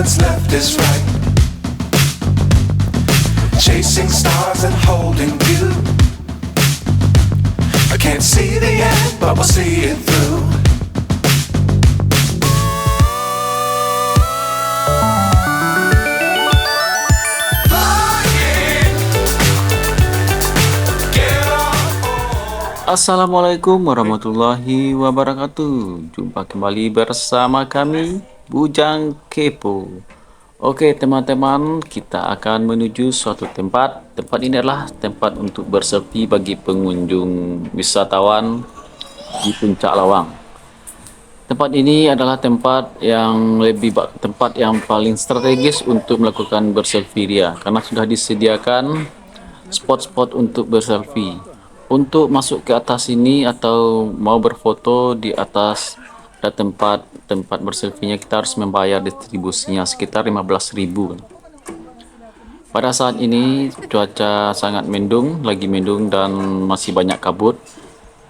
what's left is right. Chasing stars and holding you. I can't see the end, but we'll see it through. Assalamualaikum warahmatullahi wabarakatuh. Jumpa kembali bersama kami Bujang Kepo. Oke teman-teman, kita akan menuju suatu tempat. Tempat ini adalah tempat untuk berselfie bagi pengunjung wisatawan di Puncak Lawang. Tempat ini adalah tempat yang paling strategis untuk melakukan berselfie dia, karena sudah disediakan spot-spot untuk berselfie. Untuk masuk ke atas ini atau mau berfoto di atas ada tempat berselfie-nya, kita harus membayar distribusinya sekitar 15.000. Pada saat ini cuaca sangat mendung, lagi mendung dan masih banyak kabut.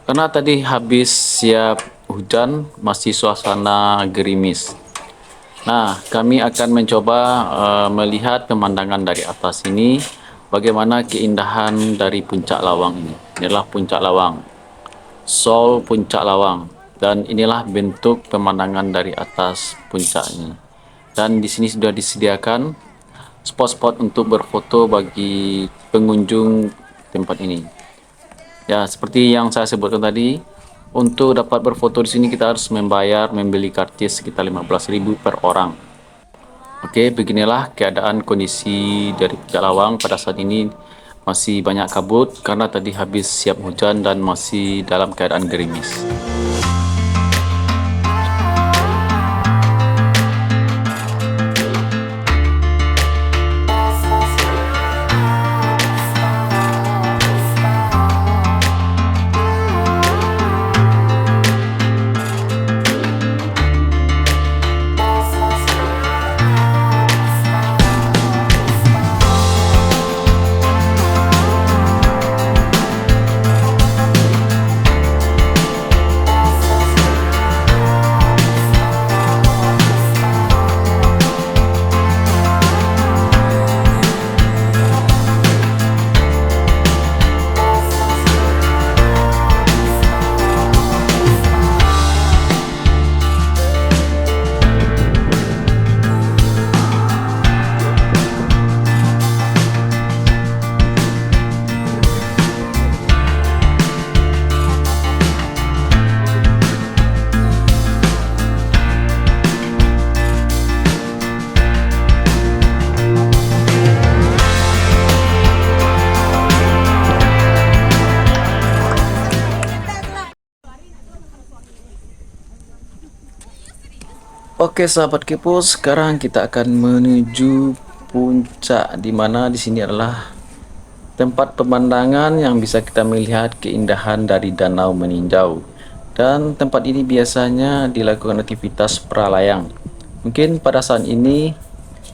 Karena tadi habis siap hujan, masih suasana gerimis. Nah, kami akan mencoba melihat pemandangan dari atas ini. Bagaimana keindahan dari Puncak Lawang ini. Inilah Puncak Lawang, Sol Puncak Lawang, dan inilah bentuk pemandangan dari atas puncaknya. Dan di sini sudah disediakan spot-spot untuk berfoto bagi pengunjung tempat ini. Ya, seperti yang saya sebutkan tadi, untuk dapat berfoto di sini kita harus membeli karcis sekitar 15.000 per orang. Oke, beginilah keadaan kondisi dari Puncak Lawang pada saat ini. Masih banyak kabut karena tadi habis siap hujan dan masih dalam keadaan gerimis. Oke sahabat kepo, sekarang kita akan menuju puncak, di mana di sini adalah tempat pemandangan yang bisa kita melihat keindahan dari Danau Meninjau. Dan tempat ini biasanya dilakukan aktivitas pralayang. Mungkin pada saat ini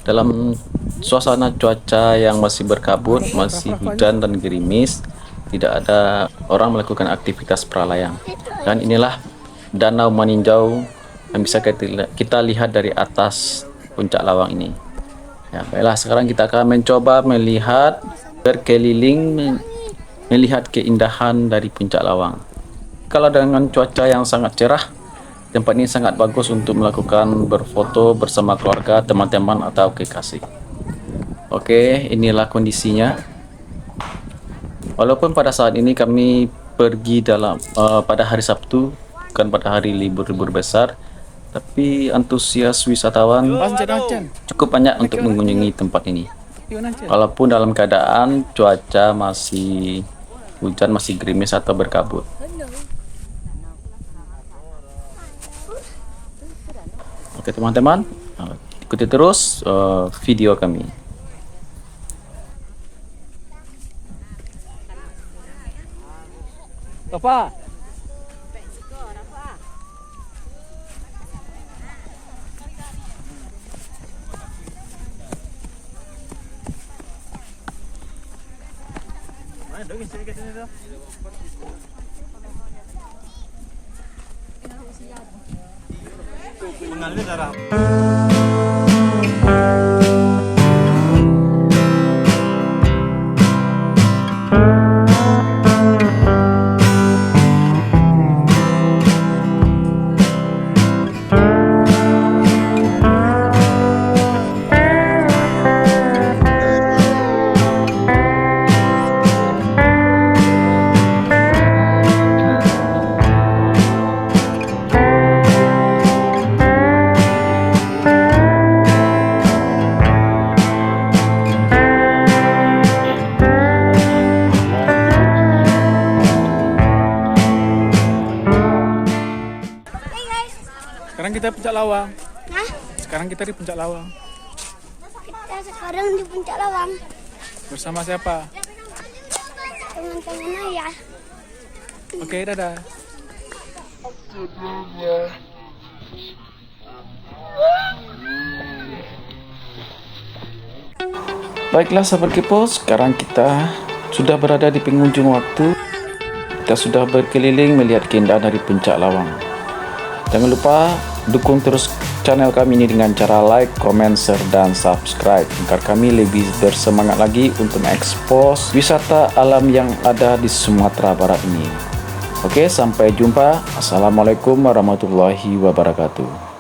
dalam suasana cuaca yang masih berkabut, masih hujan dan gerimis, tidak ada orang melakukan aktivitas pralayang. Dan inilah Danau Meninjau yang bisa kita lihat dari atas Puncak Lawang ini. Ya, baiklah, sekarang kita akan mencoba melihat berkeliling, melihat keindahan dari Puncak Lawang. Kalau dengan cuaca yang sangat cerah, tempat ini sangat bagus untuk melakukan berfoto bersama keluarga, teman-teman atau kekasih. Oke, inilah kondisinya. Walaupun pada saat ini kami pergi pada hari Sabtu, bukan pada hari libur besar, tapi antusias wisatawan cukup banyak untuk mengunjungi tempat ini. Walaupun dalam keadaan cuaca masih hujan, masih gerimis atau berkabut. Oke teman-teman, ikuti terus video kami. Bapak. Mengalir darah. Sekarang kita Puncak Lawang. Hah? Sekarang kita di Puncak Lawang. Kita sekarang di Puncak Lawang. Bersama siapa? Teman-teman ayah. Oke, dadah. Baiklah sahabat kepo, sekarang kita sudah berada di penghujung waktu. Kita sudah berkeliling melihat keindahan dari Puncak Lawang. Jangan lupa dukung terus channel kami ini dengan cara like, comment, share, dan subscribe agar kami lebih bersemangat lagi untuk mengekspos wisata alam yang ada di Sumatera Barat ini. Oke, sampai jumpa. Assalamualaikum warahmatullahi wabarakatuh.